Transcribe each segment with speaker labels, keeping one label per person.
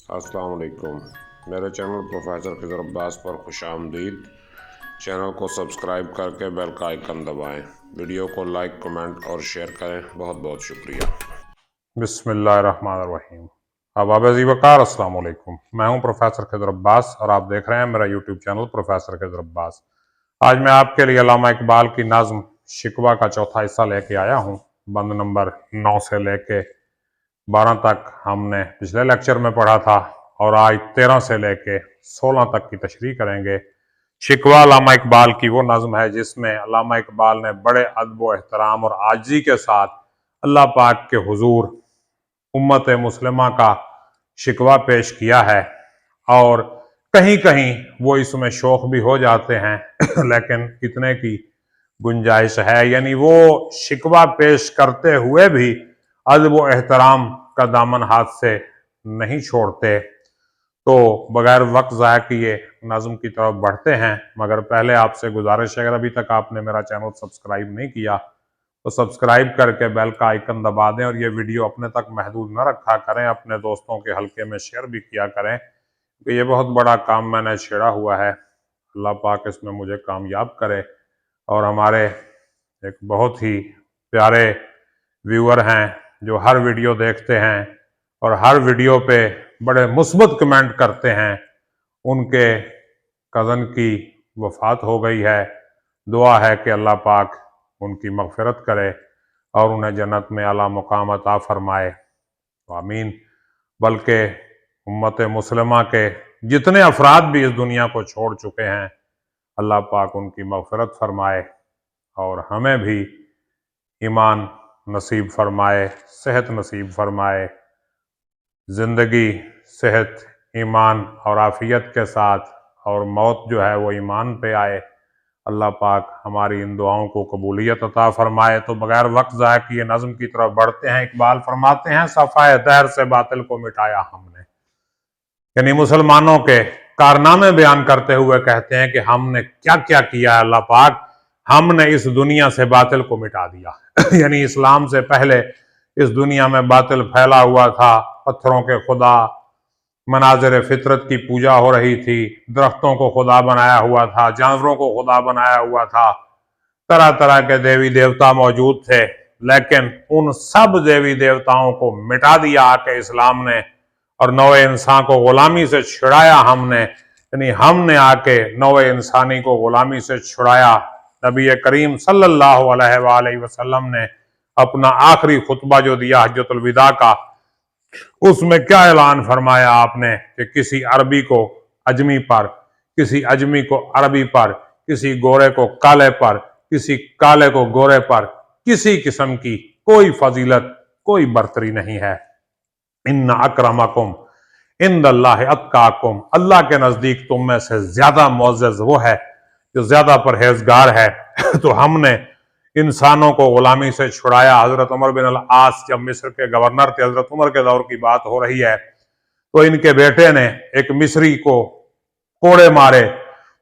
Speaker 1: السلام علیکم، میرے چینل پروفیسر خضر عباس پر خوش آمدید۔ چینل کو سبسکرائب کر کے بیل کا آئیکن دبائیں، ویڈیو کو لائک، کمنٹ اور شیئر کریں۔ بہت بہت شکریہ۔
Speaker 2: بسم اللہ الرحمن الرحیم۔ احباب عزیز وقار، السلام علیکم۔ میں ہوں پروفیسر خضر عباس اور آپ دیکھ رہے ہیں میرا یوٹیوب چینل پروفیسر خضر عباس۔ آج میں آپ کے لیے علامہ اقبال کی نظم شکوہ کا چوتھا حصہ لے کے آیا ہوں۔ بند نمبر 9 سے لے کے 12 تک ہم نے پچھلے لیکچر میں پڑھا تھا اور آج 13 سے لے کے 16 تک کی تشریح کریں گے۔ شکوہ علامہ اقبال کی وہ نظم ہے جس میں علامہ اقبال نے بڑے ادب و احترام اور عاجزی کے ساتھ اللہ پاک کے حضور امت مسلمہ کا شکوہ پیش کیا ہے، اور کہیں کہیں وہ اس میں شوخ بھی ہو جاتے ہیں لیکن اتنے کی گنجائش ہے، یعنی وہ شکوہ پیش کرتے ہوئے بھی ادب و احترام کا دامن ہاتھ سے نہیں چھوڑتے۔ تو بغیر وقت ضائع کیے نظم کی طرف بڑھتے ہیں، مگر پہلے آپ سے گزارش ہے اگر ابھی تک آپ نے میرا چینل سبسکرائب نہیں کیا تو سبسکرائب کر کے بیل کا آئیکن دبا دیں، اور یہ ویڈیو اپنے تک محدود نہ رکھا کریں، اپنے دوستوں کے حلقے میں شیئر بھی کیا کریں کہ یہ بہت بڑا کام میں نے چھیڑا ہوا ہے۔ اللہ پاک اس میں مجھے کامیاب کرے، اور ہمارے ایک بہت ہی پیارے ویور ہیں جو ہر ویڈیو دیکھتے ہیں اور ہر ویڈیو پہ بڑے مثبت کمنٹ کرتے ہیں، ان کے کزن کی وفات ہو گئی ہے۔ دعا ہے کہ اللہ پاک ان کی مغفرت کرے اور انہیں جنت میں اعلیٰ مقام عطا فرمائے، آمین۔ بلکہ امت مسلمہ کے جتنے افراد بھی اس دنیا کو چھوڑ چکے ہیں، اللہ پاک ان کی مغفرت فرمائے اور ہمیں بھی ایمان نصیب فرمائے، صحت نصیب فرمائے، زندگی صحت ایمان اور عافیت کے ساتھ، اور موت جو ہے وہ ایمان پہ آئے۔ اللہ پاک ہماری ان دعاؤں کو قبولیت عطا فرمائے۔ تو بغیر وقت ضائع کیے نظم کی طرف بڑھتے ہیں۔ اقبال فرماتے ہیں صفحہ دہر سے باطل کو مٹایا ہم نے، یعنی مسلمانوں کے کارنامے بیان کرتے ہوئے کہتے ہیں کہ ہم نے کیا کیا کیا ہے اللہ پاک، ہم نے اس دنیا سے باطل کو مٹا دیا یعنی اسلام سے پہلے اس دنیا میں باطل پھیلا ہوا تھا، پتھروں کے خدا، مناظر فطرت کی پوجا ہو رہی تھی، درختوں کو خدا بنایا ہوا تھا، جانوروں کو خدا بنایا ہوا تھا، طرح طرح کے دیوی دیوتا موجود تھے، لیکن ان سب دیوی دیوتاؤں کو مٹا دیا آ کے اسلام نے، اور نوع انسان کو غلامی سے چھڑایا ہم نے، یعنی ہم نے آ کے نوع انسانی کو غلامی سے چھڑایا۔ نبی کریم صلی اللہ علیہ وآلہ وسلم نے اپنا آخری خطبہ جو دیا حجۃ الوداع کا، اس میں کیا اعلان فرمایا آپ نے کہ کسی عربی کو اجمی پر، کسی اجمی کو عربی پر، کسی گورے کو کالے پر، کسی کالے کو گورے پر کسی قسم کی کوئی فضیلت، کوئی برتری نہیں ہے۔ ان اکرمکم عند اللہ اتقاکم، اللہ کے نزدیک تم میں سے زیادہ معزز وہ ہے جو زیادہ پرہیزگار ہے۔ تو ہم نے انسانوں کو غلامی سے چھڑایا۔ حضرت عمر بن العاص جب مصر کے گورنر تھے، حضرت عمر کے دور کی بات ہو رہی ہے، تو ان کے بیٹے نے ایک مصری کو کوڑے مارے،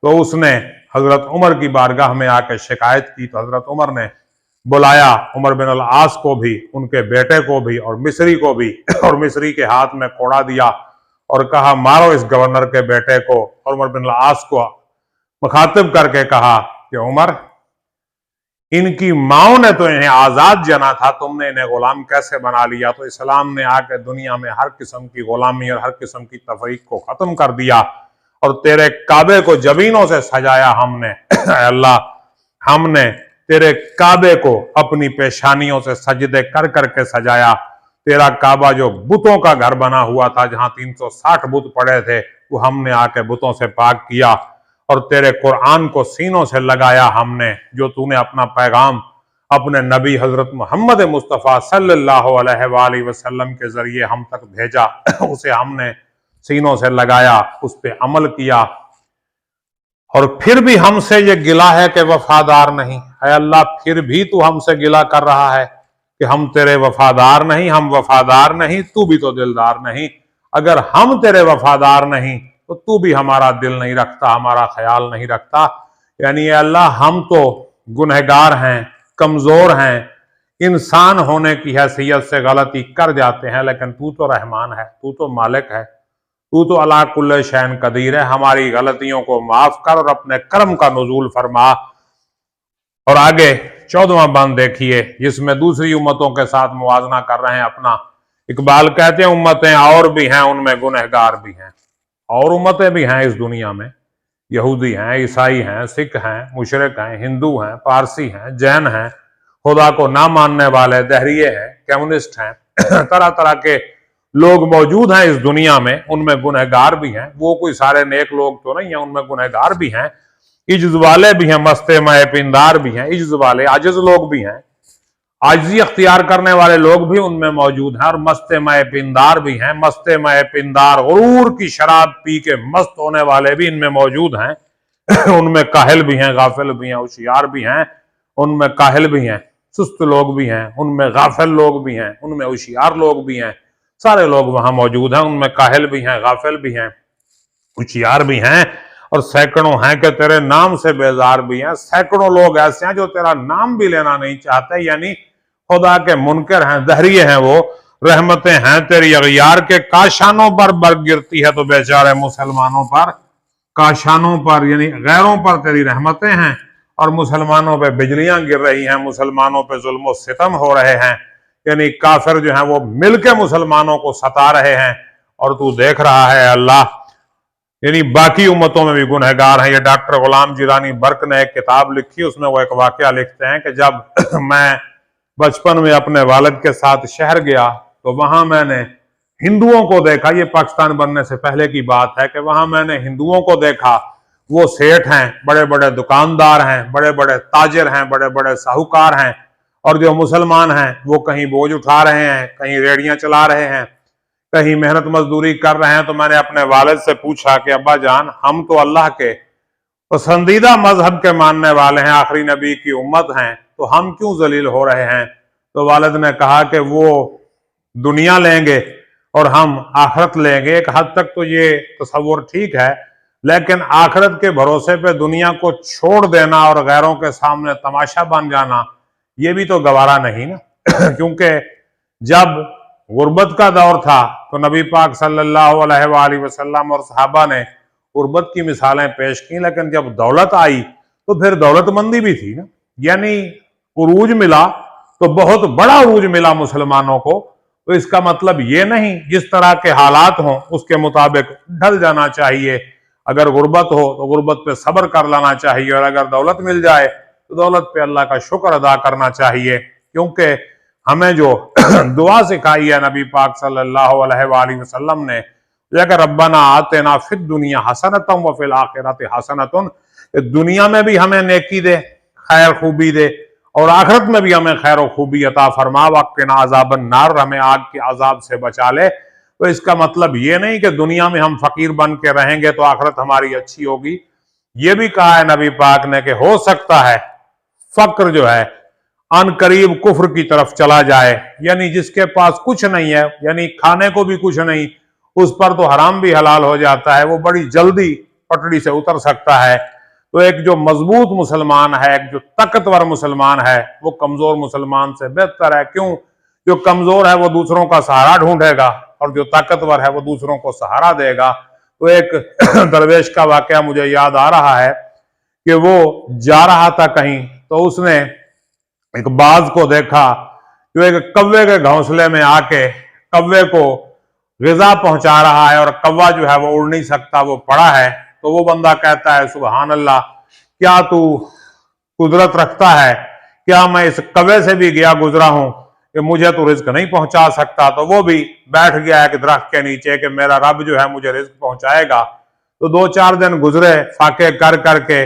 Speaker 2: تو اس نے حضرت عمر کی بارگاہ میں آ کے شکایت کی، تو حضرت عمر نے بلایا عمر بن العاص کو بھی، ان کے بیٹے کو بھی اور مصری کو بھی، اور مصری کے ہاتھ میں کوڑا دیا اور کہا مارو اس گورنر کے بیٹے کو، اور عمر بن العاص کو مخاطب کر کے کہا کہ عمر، ان کی ماؤں نے تو انہیں آزاد جنا تھا، تم نے انہیں غلام کیسے بنا لیا؟ تو اسلام نے آ کے دنیا میں ہر قسم کی غلامی اور ہر قسم کی تفریق کو ختم کر دیا، اور تیرے کعبے کو جبینوں سے سجایا ہم نے۔ اے اللہ، ہم نے تیرے کعبے کو اپنی پیشانیوں سے سجدے کر کر کے سجایا۔ تیرا کعبہ جو بتوں کا گھر بنا ہوا تھا، جہاں 360 بت پڑے تھے، وہ ہم نے آ کے بتوں سے پاک کیا، اور تیرے قرآن کو سینوں سے لگایا ہم نے، جو تو نے اپنا پیغام اپنے نبی حضرت محمد مصطفیٰ صلی اللہ علیہ وآلہ وسلم کے ذریعے ہم تک بھیجا، اسے ہم نے سینوں سے لگایا، اس پہ عمل کیا، اور پھر بھی ہم سے یہ گلہ ہے کہ وفادار نہیں۔ اے اللہ، پھر بھی تو ہم سے گلہ کر رہا ہے کہ ہم تیرے وفادار نہیں، ہم وفادار نہیں، تو بھی تو دلدار نہیں۔ اگر ہم تیرے وفادار نہیں تو تو بھی ہمارا دل نہیں رکھتا، ہمارا خیال نہیں رکھتا۔ یعنی اے اللہ، ہم تو گنہگار ہیں، کمزور ہیں، انسان ہونے کی حیثیت سے غلطی کر جاتے ہیں، لیکن تو تو رحمان ہے، تو تو مالک ہے، تو تو अला कुल्ल शैन कदीर है, हमारी गलतियों को माफ कर और अपने कर्म का नुज़ूल फरमा। और आगे 14वां बंद देखिए, जिसमें दूसरी उम्मतों के साथ मुवाजना कर रहे हैं अपना। इकबाल कहते हैं उम्मतें और भी हैं, उनमें गुनहगार भी हैं। और उम्मतें भी हैं इस दुनिया में, यहूदी हैं, ईसाई हैं, सिख हैं, मुशरिक हैं, हिंदू हैं, पारसी हैं, जैन हैं, खुदा को ना मानने वाले, दहरिये हैं, कम्युनिस्ट हैं, तरह तरह के लोग मौजूद हैं इस दुनिया में, उनमें गुनहगार भी हैं। वो कोई सारे नेक लोग तो नहीं है, उनमें गुनहगार भी हैं, इज्ज वाले भी हैं, मस्ते मय पिंदार भी हैं, इज्ज वाले आजिज लोग भी हैं, आजिजी अख्तियार करने वाले लोग भी उनमें मौजूद हैं, और मस्ते मय पिंदार भी हैं। मस्ते मय पिंदार गुरूर की शराब पी के मस्त होने वाले भी इनमें मौजूद हैं। उनमें काहिल भी हैं, गाफिल भी हैं, होशियार भी हैं, उनमें काहिल भी हैं, सुस्त लोग भी हैं, उनमें गाफिल लोग भी हैं, उनमें होशियार लोग भी हैं, सारे लोग वहां मौजूद हैं। उनमें काहिल भी हैं, गाफिल भी हैं, होशियार भी हैं, और सैकड़ों हैं कि तेरे नाम से बेजार भी हैं। सैकड़ों लोग ऐसे हैं जो तेरा नाम भी लेना नहीं चाहते, यानी खुदा के मुनकर हैं, दहरिये हैं। वो रहमतें हैं तेरी अगयार के काशानों पर बरग गिरती है तो बेचारे मुसलमानों पर, काशानों पर यानी गैरों पर तेरी रहमतें हैं, और मुसलमानों पे बिजलियां गिर रही हैं, मुसलमानों पे जुल्म सितम हो रहे हैं, यानी काफिर जो है वो मिलके मुसलमानों को सता रहे हैं, और तू देख रहा है अल्लाह, यानी बाकी उम्मतों में भी गुनहगार हैं। ये डॉक्टर गुलाम जिलानी बर्क ने एक किताब लिखी, उसमें वो एक वाकया लिखते हैं कि जब मैं बचपन में अपने वालिद के साथ शहर गया तो वहां मैंने हिंदुओं को देखा। ये पाकिस्तान बनने से पहले की बात है कि वहां मैंने हिंदुओं को देखा। वो सेठ हैं, बड़े बड़े दुकानदार हैं, बड़े बड़े ताजिर हैं, बड़े बड़े साहूकार हैं, और जो मुसलमान हैं वो कहीं बोझ उठा रहे हैं, कहीं रेड़ियां चला रहे हैं, कहीं मेहनत मजदूरी कर रहे हैं। तो मैंने अपने वालिद से पूछा कि अब्बा जान, हम तो अल्लाह के पसंदीदा मजहब के मानने वाले हैं, आखिरी नबी की उम्मत हैं, तो हम क्यों जलील हो रहे हैं? तो वालिद ने कहा कि वो दुनिया लेंगे और हम आखिरत लेंगे। एक हद तक तो ये तस्वुर ठीक है, लेकिन आखिरत के भरोसे पे दुनिया को छोड़ देना और गैरों के सामने तमाशा बन जाना, ये भी तो गवारा नहीं ना। क्योंकि जब गुर्बत का दौर था तो नबी पाक सल्लल्लाहु अलैहि वसल्लम और सहाबा ने गुर्बत की मिसालें पेश की, लेकिन जब दौलत आई तो फिर दौलतमंदी भी थी ना, यानी उरूज मिला तो बहुत बड़ा उरूज मिला मुसलमानों को। तो इसका मतलब ये नहीं जिस तरह के हालात हों उसके मुताबिक ढल जाना चाहिए। अगर गुर्बत हो तो गुर्बत पे सब्र कर लेना चाहिए, और अगर दौलत मिल जाए तो दौलत पे अल्लाह का शुक्र अदा करना चाहिए। क्योंकि हमें जो दुआ सिखाई है नबी पाक सल्लल्लाहु अलैहि वसल्लम ने, अगर रब्बना आतिना फिद दुनिया हसनतम व फिल आखिरति हसनतुन, दुनिया में भी हमें नेकी दे, खैर खूबी दे, और आखिरत में भी हमें खैर खूबी अता फरमा, वक़िना अज़ाबन नार, हमें आग के अजाब से बचा ले। तो इसका मतलब ये नहीं कि दुनिया में हम फकीर बन के रहेंगे तो आखिरत हमारी अच्छी होगी। ये भी कहा है नबी पाक ने कि हो सकता है फक्र जो है अन करीब कुफ्र की तरफ चला जाए, यानी जिसके पास कुछ नहीं है, यानी खाने को भी कुछ नहीं, उस पर तो हराम भी हलाल हो जाता है, वो बड़ी जल्दी पटड़ी से उतर सकता है। तो एक जो मजबूत मुसलमान है, एक जो ताकतवर मुसलमान है, वो कमजोर मुसलमान से बेहतर है। क्यों? जो कमजोर है वो दूसरों का सहारा ढूंढेगा, और जो ताकतवर है वो दूसरों को सहारा देगा। तो एक दरवेश का वाकया मुझे याद आ रहा है कि वो जा रहा था कहीं, तो उसने एक बाज को देखा जो एक कौवे के घोंसले में आके कौवे को ग़िज़ा पहुंचा रहा है, और कौवा जो है वो उड़ नहीं सकता, वो पड़ा है। तो वो बंदा कहता है सुबहान अल्लाह, क्या तू कुदरत रखता है, क्या मैं इस कौवे से भी गया गुजरा हूं कि मुझे तो रिज्क नहीं पहुंचा सकता? तो वो भी बैठ गया एक दरख्त के नीचे कि मेरा रब जो है मुझे रिज्क पहुंचाएगा। तो 2-4 दिन गुजरे, फाके कर करके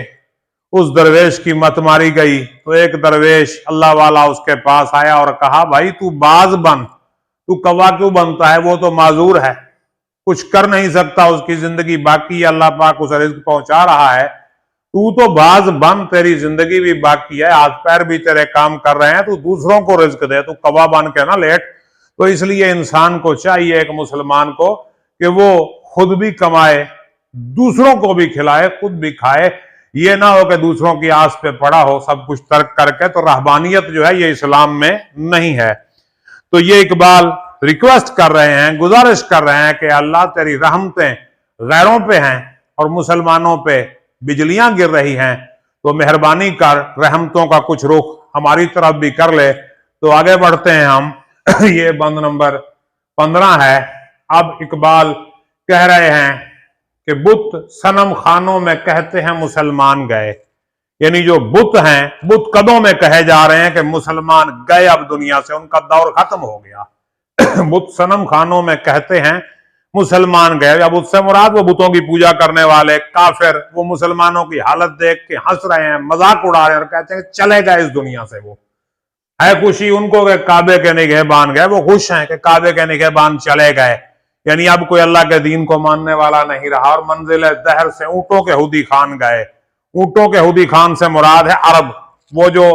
Speaker 2: उस दरवेश की मत मारी गई। तो एक दरवेश अल्लाह वाला उसके पास आया और कहा, भाई तू बाज बन, तू कौवा क्यों बनता है? वो तो माजूर है, कुछ कर नहीं सकता, उसकी जिंदगी बाकी है, अल्लाह पाक उसे रिज्क पहुंचा रहा है। तू तो बाज बन, तेरी जिंदगी भी बाकी है, हाथ पैर भी तेरे काम कर रहे हैं, तू दूसरों को रिज्क दे, तू कौवा बन के ना लेट। तो इसलिए इंसान को चाहिए, एक मुसलमान को, कि वो खुद भी कमाए, दूसरों को भी खिलाए, खुद भी खाए। ये ना हो कि दूसरों की आस पे पड़ा हो सब कुछ तर्क करके। तो रहबानियत जो है ये इस्लाम में नहीं है। तो ये इकबाल रिक्वेस्ट कर रहे हैं, गुजारिश कर रहे हैं कि अल्लाह तेरी रहमतें गैरों पे हैं और मुसलमानों पे बिजलियां गिर रही हैं, तो मेहरबानी कर रहमतों का कुछ रुख हमारी तरफ भी कर ले। तो आगे बढ़ते हैं हम। ये बंद नंबर 15 है। अब इकबाल कह रहे हैं कि बुत सनम खानों में कहते हैं मुसलमान गए, यानी जो बुत हैं, बुत कदों में कहे जा रहे हैं कि मुसलमान गए अब दुनिया से, उनका दौर खत्म हो गया। बुत सनम खानों में कहते हैं मुसलमान गए। अब उससे मुराद वो बुतों की पूजा करने वाले काफिर, वो मुसलमानों की हालत देख के हंस रहे हैं, मजाक उड़ा रहे हैं और कहते हैं चले गए इस दुनिया से। वो है खुशी उनको कि काबे के निगहबान गए, वो खुश हैं कि काबे के निगहबान चले गए, यानी अब कोई अल्लाह के दीन को मानने वाला नहीं रहा। और मंजिल दहर से ऊंटों के हुदी खान गए। ऊंटों के हुदी खान से मुराद है अरब, वो जो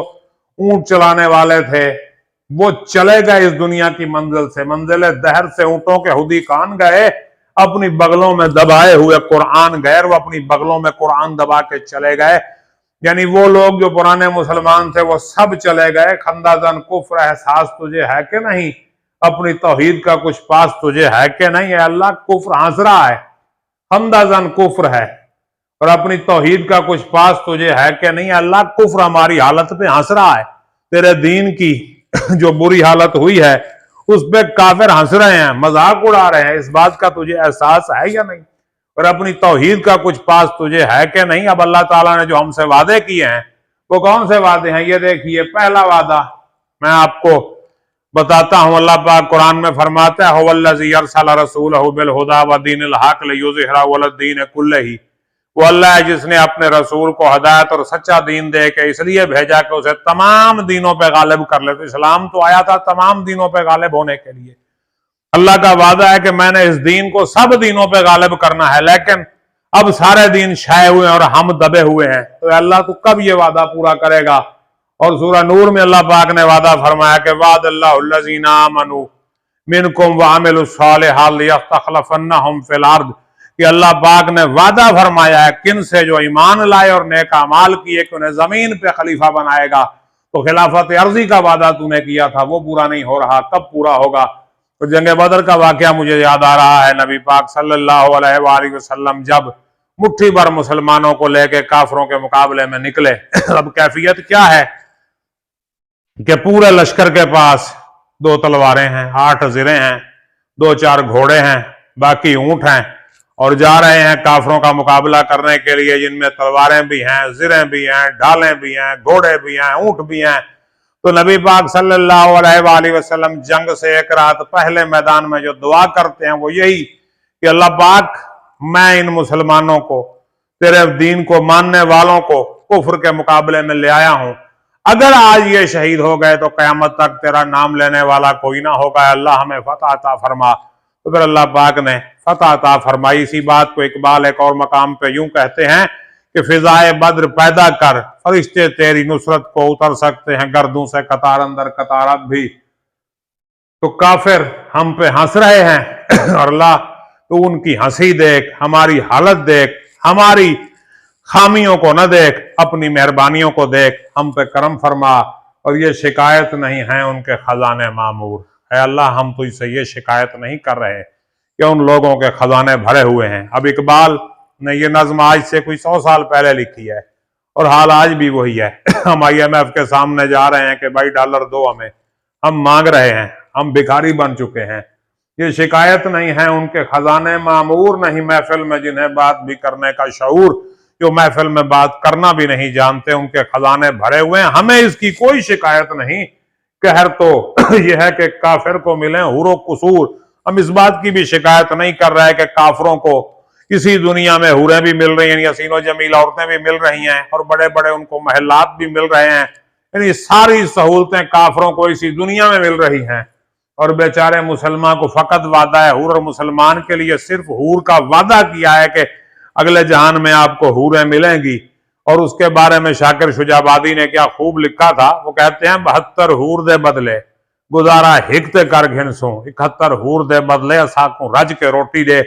Speaker 2: ऊंट चलाने वाले थे वो चले गए इस दुनिया की मंजिल से। मंजिल दहर से ऊंटों के हुदी खान गए, अपनी बगलों में दबाए हुए कुरान गए, वो अपनी बगलों में कुरान दबा के चले गए, यानी वो लोग जो पुराने मुसलमान थे वो सब चले गए। खंदाजन कुफ्र एहसास तुझे है कि नहीं, अपनी तौहीद का कुछ पास तुझे है कि नहीं। अल्लाह कुफ्र हंस रहा है, खंदाजन कुफ्र है, और अपनी तौहीद का कुछ पास तुझे है कि नहीं। अल्लाह कुफ्र हमारी हालत पे हंस रहा है, तेरे दीन की जो बुरी हालत हुई है उस पे काफिर हंस रहे हैं, मजाक उड़ा रहे हैं। इस बात का तुझे एहसास है या नहीं, और अपनी तौहीद का कुछ पास तुझे है कि नहीं। अब अल्लाह ताला ने जो हमसे वादे किए हैं वो कौन से वादे हैं, ये देखिए। पहला वादा मैं आपको बताता हूं, अल्लाह पाक कुरान में फरमाता है हुवल्लज़ी अरसला रसूलहु बिल हुदा व दीनिल हक़ लियुज़हिरहु अला दीन कुल्लिही। वो अल्लाह है जिसने अपने रसूल को हदायत और सच्चा दीन दे के इसलिए भेजा कि उसे तमाम दीनों पे गालिब कर ले। तो इस्लाम तो आया था तमाम दीनों पे गालिब होने के लिए। अल्लाह का वादा है कि मैंने इस दीन को सब दीनों पे गालिब करना है, लेकिन अब सारे दीन छाए हुए हैं और हम दबे हुए हैं। तो अल्लाह तो कब ये वादा पूरा करेगा। और सूरह नूर में अल्लाह पाक ने वादा फरमाया कि वादल्लाहुल्लज़ीना आमनू मिनकुम व अमिलुस सालिहात लियस्तखलफन्नहुम फिल अर्द, कि अल्लाह पाक ने वादा फरमाया है किन से, जो ईमान लाए और नेक अमाल किए, कि उन्हें जमीन पे खलीफा बनाएगा। तो खिलाफत अर्जी का वादा तूने किया था वो पूरा नहीं हो रहा, कब पूरा होगा। तो जंग बदर का वाकया मुझे याद आ रहा है। नबी पाक सल्लल्लाहु अलैहि वसल्लम जब मुट्ठी भर मुसलमानों को लेके काफरों के मुकाबले में निकले, अब कैफियत क्या है कि पूरे लश्कर के पास 2 तलवारें हैं, 8 ज़िरे हैं, 2-4 घोड़े हैं, बाकी ऊंट हैं, और जा रहे हैं काफरों का मुकाबला करने के लिए, जिनमें तलवारें भी हैं, ज़िरें भी हैं, ढालें भी हैं, घोड़े भी हैं, ऊंट भी हैं। तो नबी पाक सल्लल्लाहु अलैहि वसल्लम जंग से एक रात पहले मैदान में जो दुआ करते हैं वो यही कि अल्लाह पाक, मैं इन मुसलमानों को, तेरे दीन को मानने वालों को कुफ्र के मुकाबले में ले आया हूं, अगर आज ये शहीद हो गए तो कयामत तक तेरा नाम लेने वाला कोई ना होगा, अल्लाह हमें फतह अता फरमा। तो फिर अल्लाह पाक ने फतह अता फरमाई। इसी बात को इकबाल एक और मकाम पे यूं कहते हैं कि फिजाए बद्र पैदा कर, फरिश्ते तेरी नुसरत को उतर सकते हैं गर्दों से कतार अंदर कतार अब भी। तो काफिर हम पे हंस रहे हैं और अल्लाह तो उनकी हंसी देख, हमारी हालत देख, हमारी खामियों को न देख, अपनी मेहरबानियों को देख, हम पे करम फरमा। और ये शिकायत नहीं है उनके खजाने मामूर है। अल्लाह हम तो इससे ये शिकायत नहीं कर रहे कि उन लोगों के खजाने भरे हुए हैं। अब इकबाल ने ये नज्म आज से कोई 100 साल पहले लिखी है और हाल आज भी वही है। हम IMF के सामने जा रहे हैं कि भाई $1 दो हमें, हम मांग रहे हैं, हम भिखारी बन चुके हैं। ये शिकायत नहीं है उनके खजाने मामूर, नहीं महफिल में जिन्हें बात भी करने का शऊर, जो महफिल में बात करना भी नहीं जानते, उनके खजाने भरे हुए हैं। हमें इसकी कोई शिकायत नहीं। कहर तो यह है कि काफिर को मिले हुरो कुसूर। हम इस बात की भी शिकायत नहीं कर रहे कि काफरों को इसी दुनिया में हुरें भी मिल रही हैं, हसीनो जमील औरतें भी मिल रही हैं, और बड़े बड़े उनको महलात भी मिल रहे हैं, यानी सारी सहूलतें काफरों को इसी दुनिया में मिल रही हैं। और बेचारे मुसलमान को फकत वादा है हूर, और मुसलमान के लिए सिर्फ हूर का वादा किया है कि अगले जहान में आपको हूरें मिलेंगी। और उसके बारे में शाकिर शुजाबादी ने क्या खूब लिखा था। वो कहते हैं 72 हूर दे बदले गुजारा हिकते कर घिनसों, 71 हूर दे बदले असाकों रज के रोटी दे।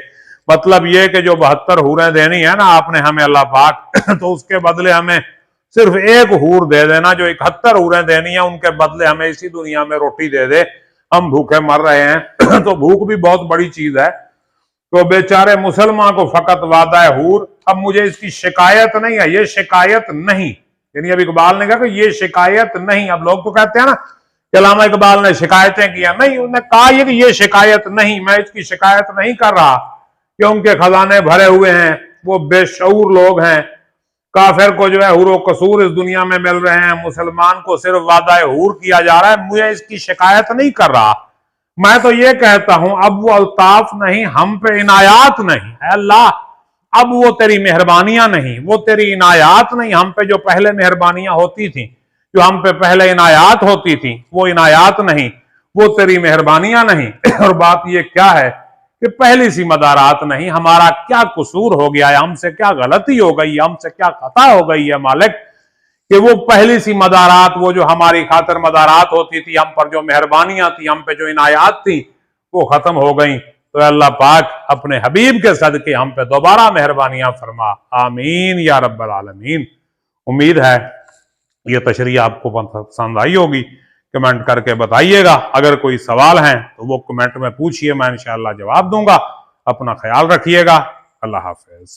Speaker 2: मतलब ये कि जो 72 हूरें देनी है ना आपने हमें अल्लाह पाक, तो उसके बदले हमें सिर्फ एक हूर दे देना। जो 71 हूरें देनी है उनके बदले हमें इसी दुनिया में रोटी दे दे, हम भूखे मर रहे हैं तो भूख भी बहुत बड़ी चीज है। तो बेचारे मुसलमान को फकत वादा है हूर, अब मुझे इसकी शिकायत नहीं है, ये शिकायत नहीं, यानी अब इकबाल ने कहा कि ये शिकायत नहीं। अब लोग तो कहते हैं ना कि अल्लामा इकबाल ने शिकायतें किया, नहीं, उन्होंने कहा ये कि ये शिकायत नहीं, मैं इसकी शिकायत नहीं कर रहा कि उनके खजाने भरे हुए हैं, वो बेशऊर लोग हैं, काफिर को जो है हुर कसूर इस दुनिया में मिल रहे हैं, मुसलमान को सिर्फ वादा हूर किया जा रहा है, मुझे इसकी शिकायत नहीं कर रहा। मैं तो ये कहता हूं अब वो अल्ताफ नहीं, हम पे इनायात नहीं है अल्लाह, अब वो तेरी मेहरबानियां नहीं, वो तेरी इनायात नहीं, हम पे जो पहले मेहरबानियां होती थी, जो हम पे पहले इनायात होती थी, वो इनायात नहीं, वो तेरी मेहरबानियां नहीं। और बात ये क्या है कि पहली सी मदारात नहीं, हमारा क्या कसूर हो गया है, हमसे क्या गलती हो गई है, हमसे क्या खता हो गई है मालिक कि वो पहली सी मदारात, वो जो हमारी खातिर मदारात होती थी, हम पर जो मेहरबानियां थी, हम पे जो इनायात थी, वो खत्म हो गई। तो अल्लाह पाक अपने हबीब के सदके हम पे दोबारा मेहरबानियां फरमा, आमीन या रब्बल आलमीन। उम्मीद है ये तशरीह आपको पसंद आई होगी, कमेंट करके बताइएगा। अगर कोई सवाल है तो वो कमेंट में पूछिए, मैं इंशाअल्लाह जवाब दूंगा। अपना ख्याल रखिएगा, अल्लाह हाफिज।